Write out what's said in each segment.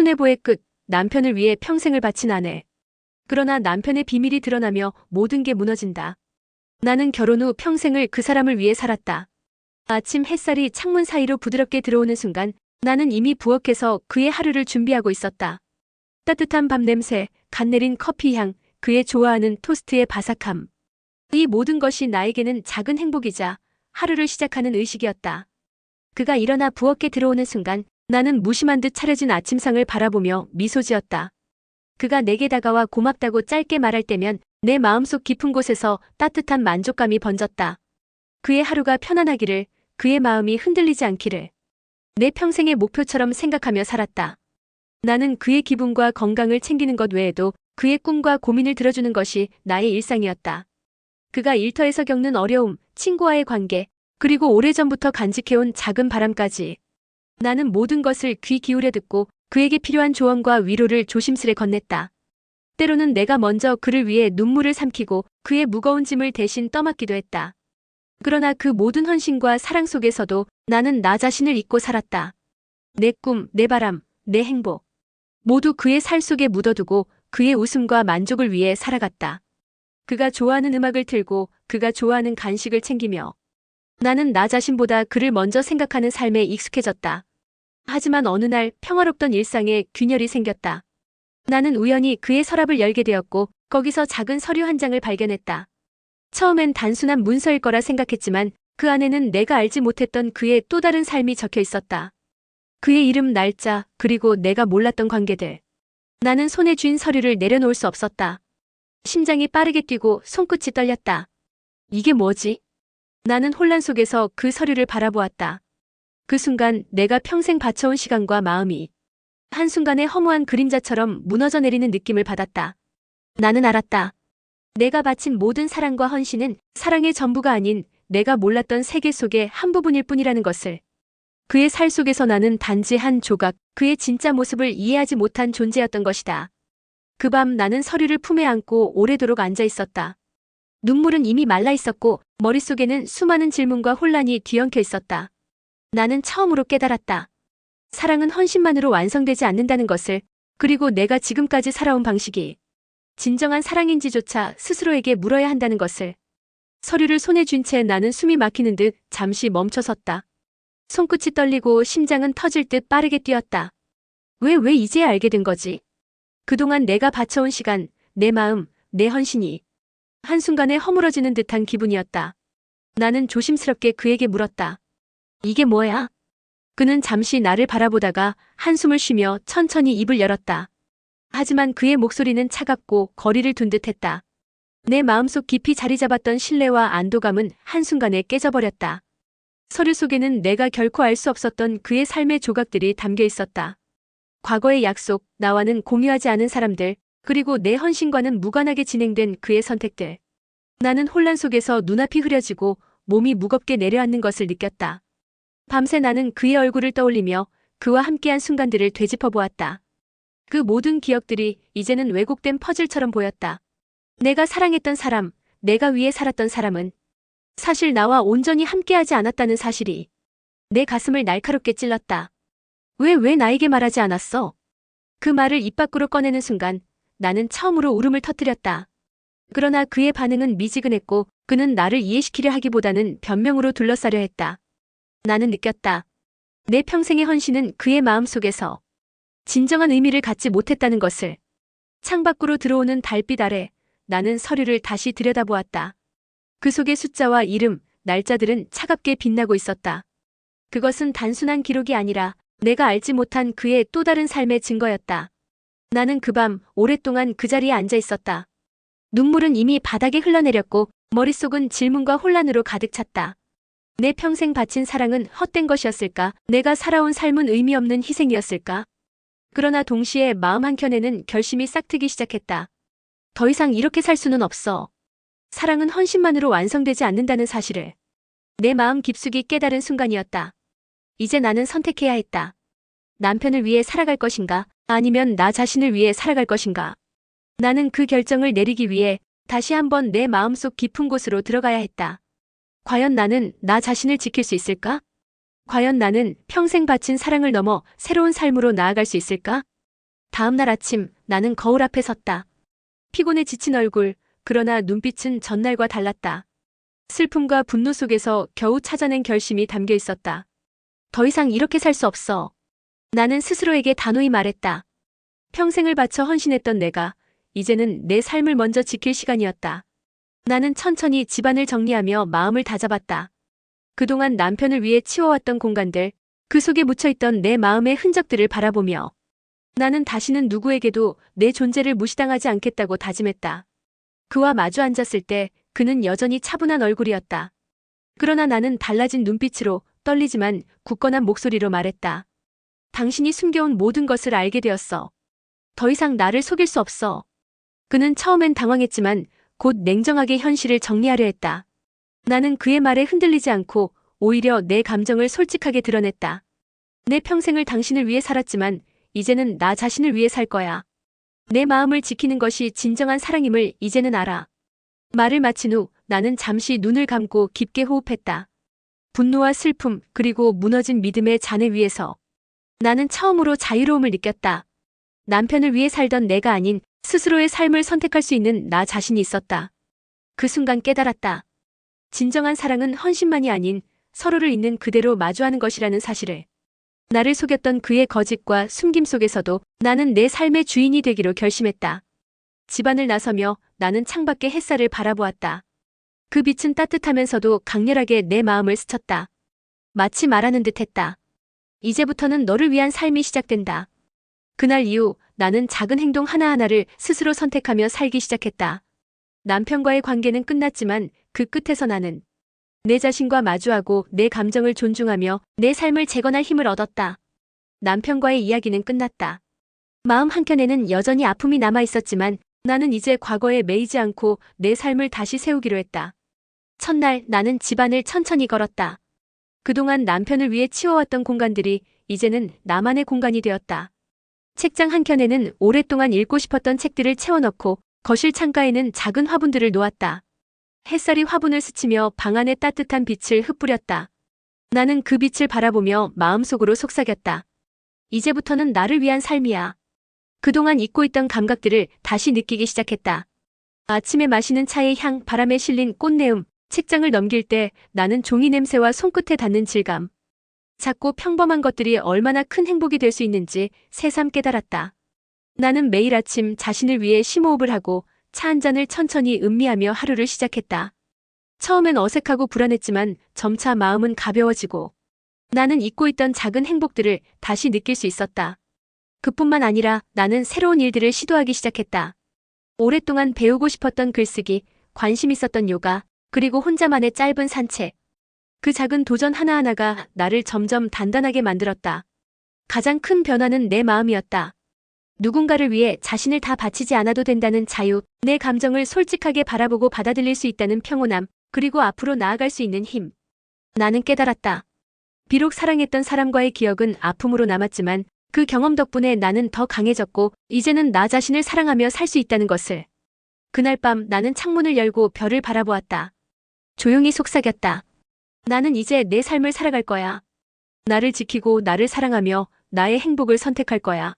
수뇌보의 끝, 남편을 위해 평생을 바친 아내. 그러나 남편의 비밀이 드러나며 모든 게 무너진다. 나는 결혼 후 평생을 그 사람을 위해 살았다. 아침 햇살이 창문 사이로 부드럽게 들어오는 순간 나는 이미 부엌에서 그의 하루를 준비하고 있었다. 따뜻한 밤 냄새, 갓 내린 커피 향, 그의 좋아하는 토스트의 바삭함. 이 모든 것이 나에게는 작은 행복이자 하루를 시작하는 의식이었다. 그가 일어나 부엌에 들어오는 순간 나는 무심한 듯 차려진 아침상을 바라보며 미소 지었다. 그가 내게 다가와 고맙다고 짧게 말할 때면 내 마음속 깊은 곳에서 따뜻한 만족감이 번졌다. 그의 하루가 편안하기를, 그의 마음이 흔들리지 않기를 내 평생의 목표처럼 생각하며 살았다. 나는 그의 기분과 건강을 챙기는 것 외에도 그의 꿈과 고민을 들어주는 것이 나의 일상이었다. 그가 일터에서 겪는 어려움, 친구와의 관계, 그리고 오래전부터 간직해온 작은 바람까지 나는 모든 것을 귀 기울여 듣고 그에게 필요한 조언과 위로를 조심스레 건넸다. 때로는 내가 먼저 그를 위해 눈물을 삼키고 그의 무거운 짐을 대신 떠맡기도 했다. 그러나 그 모든 헌신과 사랑 속에서도 나는 나 자신을 잊고 살았다. 내 꿈, 내 바람, 내 행복. 모두 그의 살 속에 묻어두고 그의 웃음과 만족을 위해 살아갔다. 그가 좋아하는 음악을 틀고 그가 좋아하는 간식을 챙기며 나는 나 자신보다 그를 먼저 생각하는 삶에 익숙해졌다. 하지만 어느 날 평화롭던 일상에 균열이 생겼다. 나는 우연히 그의 서랍을 열게 되었고 거기서 작은 서류 한 장을 발견했다. 처음엔 단순한 문서일 거라 생각했지만 그 안에는 내가 알지 못했던 그의 또 다른 삶이 적혀 있었다. 그의 이름, 날짜, 그리고 내가 몰랐던 관계들. 나는 손에 쥔 서류를 내려놓을 수 없었다. 심장이 빠르게 뛰고 손끝이 떨렸다. 이게 뭐지? 나는 혼란 속에서 그 서류를 바라보았다. 그 순간 내가 평생 바쳐온 시간과 마음이 한순간에 허무한 그림자처럼 무너져 내리는 느낌을 받았다. 나는 알았다. 내가 바친 모든 사랑과 헌신은 사랑의 전부가 아닌 내가 몰랐던 세계 속의 한 부분일 뿐이라는 것을. 그의 살 속에서 나는 단지 한 조각, 그의 진짜 모습을 이해하지 못한 존재였던 것이다. 그 밤 나는 서류를 품에 안고 오래도록 앉아 있었다. 눈물은 이미 말라 있었고 머릿속에는 수많은 질문과 혼란이 뒤엉켜 있었다. 나는 처음으로 깨달았다. 사랑은 헌신만으로 완성되지 않는다는 것을, 그리고 내가 지금까지 살아온 방식이 진정한 사랑인지조차 스스로에게 물어야 한다는 것을. 서류를 손에 쥔 채 나는 숨이 막히는 듯 잠시 멈춰섰다. 손끝이 떨리고 심장은 터질 듯 빠르게 뛰었다. 왜 이제야 알게 된 거지? 그동안 내가 바쳐온 시간, 내 마음, 내 헌신이 한순간에 허물어지는 듯한 기분이었다. 나는 조심스럽게 그에게 물었다. 이게 뭐야? 그는 잠시 나를 바라보다가 한숨을 쉬며 천천히 입을 열었다. 하지만 그의 목소리는 차갑고 거리를 둔 듯했다. 내 마음속 깊이 자리 잡았던 신뢰와 안도감은 한순간에 깨져버렸다. 서류 속에는 내가 결코 알 수 없었던 그의 삶의 조각들이 담겨 있었다. 과거의 약속, 나와는 공유하지 않은 사람들, 그리고 내 헌신과는 무관하게 진행된 그의 선택들. 나는 혼란 속에서 눈앞이 흐려지고 몸이 무겁게 내려앉는 것을 느꼈다. 밤새 나는 그의 얼굴을 떠올리며 그와 함께한 순간들을 되짚어 보았다. 그 모든 기억들이 이제는 왜곡된 퍼즐처럼 보였다. 내가 사랑했던 사람, 내가 위해 살았던 사람은 사실 나와 온전히 함께하지 않았다는 사실이 내 가슴을 날카롭게 찔렀다. 왜 나에게 말하지 않았어? 그 말을 입 밖으로 꺼내는 순간 나는 처음으로 울음을 터뜨렸다. 그러나 그의 반응은 미지근했고 그는 나를 이해시키려 하기보다는 변명으로 둘러싸려 했다. 나는 느꼈다. 내 평생의 헌신은 그의 마음속에서 진정한 의미를 갖지 못했다는 것을. 창밖으로 들어오는 달빛 아래 나는 서류를 다시 들여다보았다. 그 속의 숫자와 이름, 날짜들은 차갑게 빛나고 있었다. 그것은 단순한 기록이 아니라 내가 알지 못한 그의 또 다른 삶의 증거였다. 나는 그 밤 오랫동안 그 자리에 앉아 있었다. 눈물은 이미 바닥에 흘러내렸고 머릿속은 질문과 혼란으로 가득 찼다. 내 평생 바친 사랑은 헛된 것이었을까? 내가 살아온 삶은 의미 없는 희생이었을까? 그러나 동시에 마음 한켠에는 결심이 싹트기 시작했다. 더 이상 이렇게 살 수는 없어. 사랑은 헌신만으로 완성되지 않는다는 사실을 내 마음 깊숙이 깨달은 순간이었다. 이제 나는 선택해야 했다. 남편을 위해 살아갈 것인가? 아니면 나 자신을 위해 살아갈 것인가? 나는 그 결정을 내리기 위해 다시 한번 내 마음속 깊은 곳으로 들어가야 했다. 과연 나는 나 자신을 지킬 수 있을까? 과연 나는 평생 바친 사랑을 넘어 새로운 삶으로 나아갈 수 있을까? 다음 날 아침 나는 거울 앞에 섰다. 피곤해 지친 얼굴, 그러나 눈빛은 전날과 달랐다. 슬픔과 분노 속에서 겨우 찾아낸 결심이 담겨 있었다. 더 이상 이렇게 살 수 없어. 나는 스스로에게 단호히 말했다. 평생을 바쳐 헌신했던 내가 이제는 내 삶을 먼저 지킬 시간이었다. 나는 천천히 집안을 정리하며 마음을 다잡았다. 그동안 남편을 위해 치워왔던 공간들, 그 속에 묻혀있던 내 마음의 흔적들을 바라보며 나는 다시는 누구에게도 내 존재를 무시당하지 않겠다고 다짐했다. 그와 마주 앉았을 때 그는 여전히 차분한 얼굴이었다. 그러나 나는 달라진 눈빛으로 떨리지만 굳건한 목소리로 말했다. 당신이 숨겨온 모든 것을 알게 되었어. 더 이상 나를 속일 수 없어. 그는 처음엔 당황했지만 곧 냉정하게 현실을 정리하려 했다. 나는 그의 말에 흔들리지 않고 오히려 내 감정을 솔직하게 드러냈다. 내 평생을 당신을 위해 살았지만 이제는 나 자신을 위해 살 거야. 내 마음을 지키는 것이 진정한 사랑임을 이제는 알아. 말을 마친 후 나는 잠시 눈을 감고 깊게 호흡했다. 분노와 슬픔 그리고 무너진 믿음의 잔해 위에서 나는 처음으로 자유로움을 느꼈다. 남편을 위해 살던 내가 아닌 스스로의 삶을 선택할 수 있는 나 자신이 있었다. 그 순간 깨달았다. 진정한 사랑은 헌신만이 아닌 서로를 있는 그대로 마주하는 것이라는 사실을. 나를 속였던 그의 거짓과 숨김 속에서도 나는 내 삶의 주인이 되기로 결심했다. 집안을 나서며 나는 창밖의 햇살을 바라보았다. 그 빛은 따뜻하면서도 강렬하게 내 마음을 스쳤다. 마치 말하는 듯했다. 이제부터는 너를 위한 삶이 시작된다. 그날 이후 나는 작은 행동 하나하나를 스스로 선택하며 살기 시작했다. 남편과의 관계는 끝났지만 그 끝에서 나는 내 자신과 마주하고 내 감정을 존중하며 내 삶을 재건할 힘을 얻었다. 남편과의 이야기는 끝났다. 마음 한켠에는 여전히 아픔이 남아있었지만 나는 이제 과거에 매이지 않고 내 삶을 다시 세우기로 했다. 첫날 나는 집안을 천천히 걸었다. 그동안 남편을 위해 치워왔던 공간들이 이제는 나만의 공간이 되었다. 책장 한켠에는 오랫동안 읽고 싶었던 책들을 채워넣고 거실 창가에는 작은 화분들을 놓았다. 햇살이 화분을 스치며 방 안에 따뜻한 빛을 흩뿌렸다. 나는 그 빛을 바라보며 마음속으로 속삭였다. 이제부터는 나를 위한 삶이야. 그동안 잊고 있던 감각들을 다시 느끼기 시작했다. 아침에 마시는 차의 향, 바람에 실린 꽃내음, 책장을 넘길 때 나는 종이 냄새와 손끝에 닿는 질감. 작고 평범한 것들이 얼마나 큰 행복이 될 수 있는지 새삼 깨달았다. 나는 매일 아침 자신을 위해 심호흡을 하고 차 한 잔을 천천히 음미하며 하루를 시작했다. 처음엔 어색하고 불안했지만 점차 마음은 가벼워지고 나는 잊고 있던 작은 행복들을 다시 느낄 수 있었다. 그뿐만 아니라 나는 새로운 일들을 시도하기 시작했다. 오랫동안 배우고 싶었던 글쓰기, 관심 있었던 요가, 그리고 혼자만의 짧은 산책. 그 작은 도전 하나하나가 나를 점점 단단하게 만들었다. 가장 큰 변화는 내 마음이었다. 누군가를 위해 자신을 다 바치지 않아도 된다는 자유, 내 감정을 솔직하게 바라보고 받아들일 수 있다는 평온함, 그리고 앞으로 나아갈 수 있는 힘. 나는 깨달았다. 비록 사랑했던 사람과의 기억은 아픔으로 남았지만 그 경험 덕분에 나는 더 강해졌고 이제는 나 자신을 사랑하며 살 수 있다는 것을. 그날 밤 나는 창문을 열고 별을 바라보았다. 조용히 속삭였다. 나는 이제 내 삶을 살아갈 거야. 나를 지키고 나를 사랑하며 나의 행복을 선택할 거야.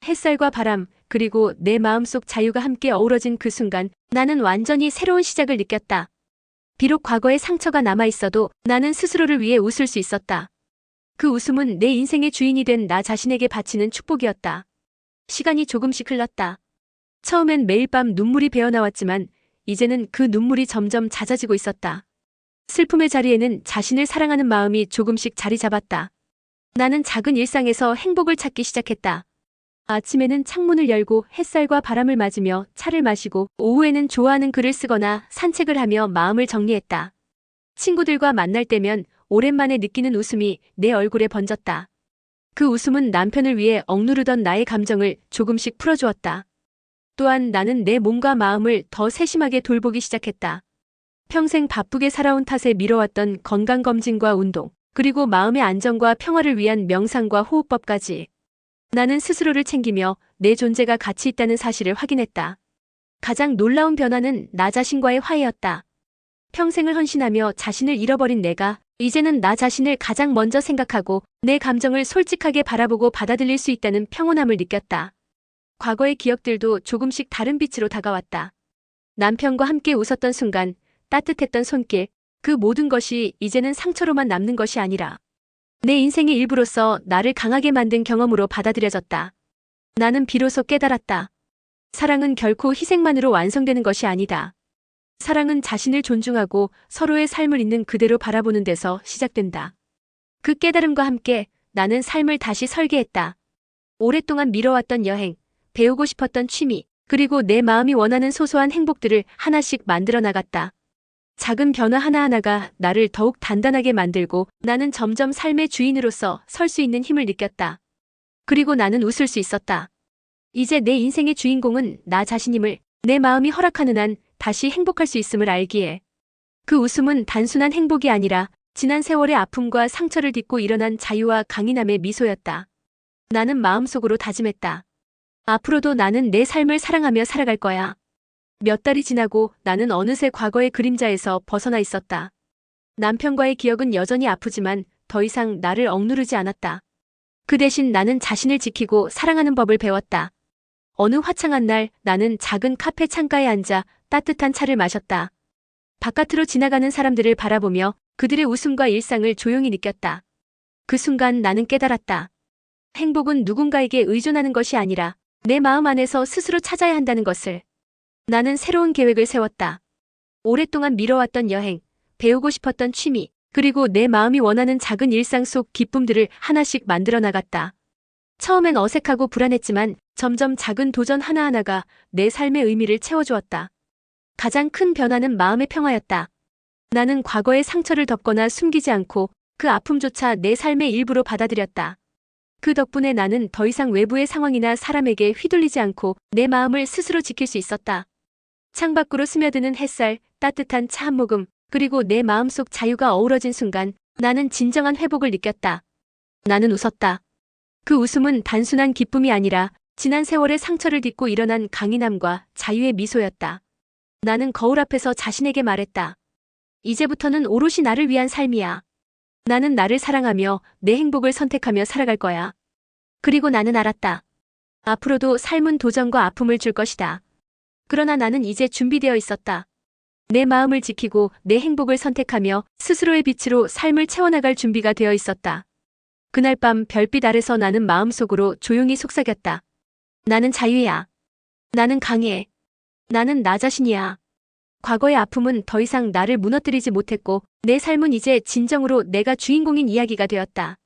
햇살과 바람, 그리고 내 마음속 자유가 함께 어우러진 그 순간 나는 완전히 새로운 시작을 느꼈다. 비록 과거의 상처가 남아있어도 나는 스스로를 위해 웃을 수 있었다. 그 웃음은 내 인생의 주인이 된 나 자신에게 바치는 축복이었다. 시간이 조금씩 흘렀다. 처음엔 매일 밤 눈물이 배어나왔지만 이제는 그 눈물이 점점 잦아지고 있었다. 슬픔의 자리에는 자신을 사랑하는 마음이 조금씩 자리 잡았다. 나는 작은 일상에서 행복을 찾기 시작했다. 아침에는 창문을 열고 햇살과 바람을 맞으며 차를 마시고 오후에는 좋아하는 글을 쓰거나 산책을 하며 마음을 정리했다. 친구들과 만날 때면 오랜만에 느끼는 웃음이 내 얼굴에 번졌다. 그 웃음은 남편을 위해 억누르던 나의 감정을 조금씩 풀어주었다. 또한 나는 내 몸과 마음을 더 세심하게 돌보기 시작했다. 평생 바쁘게 살아온 탓에 미뤄왔던 건강검진과 운동, 그리고 마음의 안정과 평화를 위한 명상과 호흡법까지. 나는 스스로를 챙기며 내 존재가 가치 있다는 사실을 확인했다. 가장 놀라운 변화는 나 자신과의 화해였다. 평생을 헌신하며 자신을 잃어버린 내가 이제는 나 자신을 가장 먼저 생각하고 내 감정을 솔직하게 바라보고 받아들일 수 있다는 평온함을 느꼈다. 과거의 기억들도 조금씩 다른 빛으로 다가왔다. 남편과 함께 웃었던 순간, 따뜻했던 손길, 그 모든 것이 이제는 상처로만 남는 것이 아니라 내 인생의 일부로서 나를 강하게 만든 경험으로 받아들여졌다. 나는 비로소 깨달았다. 사랑은 결코 희생만으로 완성되는 것이 아니다. 사랑은 자신을 존중하고 서로의 삶을 있는 그대로 바라보는 데서 시작된다. 그 깨달음과 함께 나는 삶을 다시 설계했다. 오랫동안 미뤄왔던 여행, 배우고 싶었던 취미, 그리고 내 마음이 원하는 소소한 행복들을 하나씩 만들어 나갔다. 작은 변화 하나하나가 나를 더욱 단단하게 만들고 나는 점점 삶의 주인으로서 설 수 있는 힘을 느꼈다. 그리고 나는 웃을 수 있었다. 이제 내 인생의 주인공은 나 자신임을, 내 마음이 허락하는 한 다시 행복할 수 있음을 알기에. 그 웃음은 단순한 행복이 아니라 지난 세월의 아픔과 상처를 딛고 일어난 자유와 강인함의 미소였다. 나는 마음속으로 다짐했다. 앞으로도 나는 내 삶을 사랑하며 살아갈 거야. 몇 달이 지나고 나는 어느새 과거의 그림자에서 벗어나 있었다. 남편과의 기억은 여전히 아프지만 더 이상 나를 억누르지 않았다. 그 대신 나는 자신을 지키고 사랑하는 법을 배웠다. 어느 화창한 날 나는 작은 카페 창가에 앉아 따뜻한 차를 마셨다. 바깥으로 지나가는 사람들을 바라보며 그들의 웃음과 일상을 조용히 느꼈다. 그 순간 나는 깨달았다. 행복은 누군가에게 의존하는 것이 아니라 내 마음 안에서 스스로 찾아야 한다는 것을. 나는 새로운 계획을 세웠다. 오랫동안 미뤄왔던 여행, 배우고 싶었던 취미, 그리고 내 마음이 원하는 작은 일상 속 기쁨들을 하나씩 만들어 나갔다. 처음엔 어색하고 불안했지만 점점 작은 도전 하나하나가 내 삶의 의미를 채워주었다. 가장 큰 변화는 마음의 평화였다. 나는 과거의 상처를 덮거나 숨기지 않고 그 아픔조차 내 삶의 일부로 받아들였다. 그 덕분에 나는 더 이상 외부의 상황이나 사람에게 휘둘리지 않고 내 마음을 스스로 지킬 수 있었다. 창밖으로 스며드는 햇살, 따뜻한 차 한 모금, 그리고 내 마음속 자유가 어우러진 순간 나는 진정한 회복을 느꼈다. 나는 웃었다. 그 웃음은 단순한 기쁨이 아니라 지난 세월의 상처를 딛고 일어난 강인함과 자유의 미소였다. 나는 거울 앞에서 자신에게 말했다. 이제부터는 오롯이 나를 위한 삶이야. 나는 나를 사랑하며 내 행복을 선택하며 살아갈 거야. 그리고 나는 알았다. 앞으로도 삶은 도전과 아픔을 줄 것이다. 그러나 나는 이제 준비되어 있었다. 내 마음을 지키고 내 행복을 선택하며 스스로의 빛으로 삶을 채워나갈 준비가 되어 있었다. 그날 밤 별빛 아래서 나는 마음속으로 조용히 속삭였다. 나는 자유야. 나는 강해. 나는 나 자신이야. 과거의 아픔은 더 이상 나를 무너뜨리지 못했고 내 삶은 이제 진정으로 내가 주인공인 이야기가 되었다.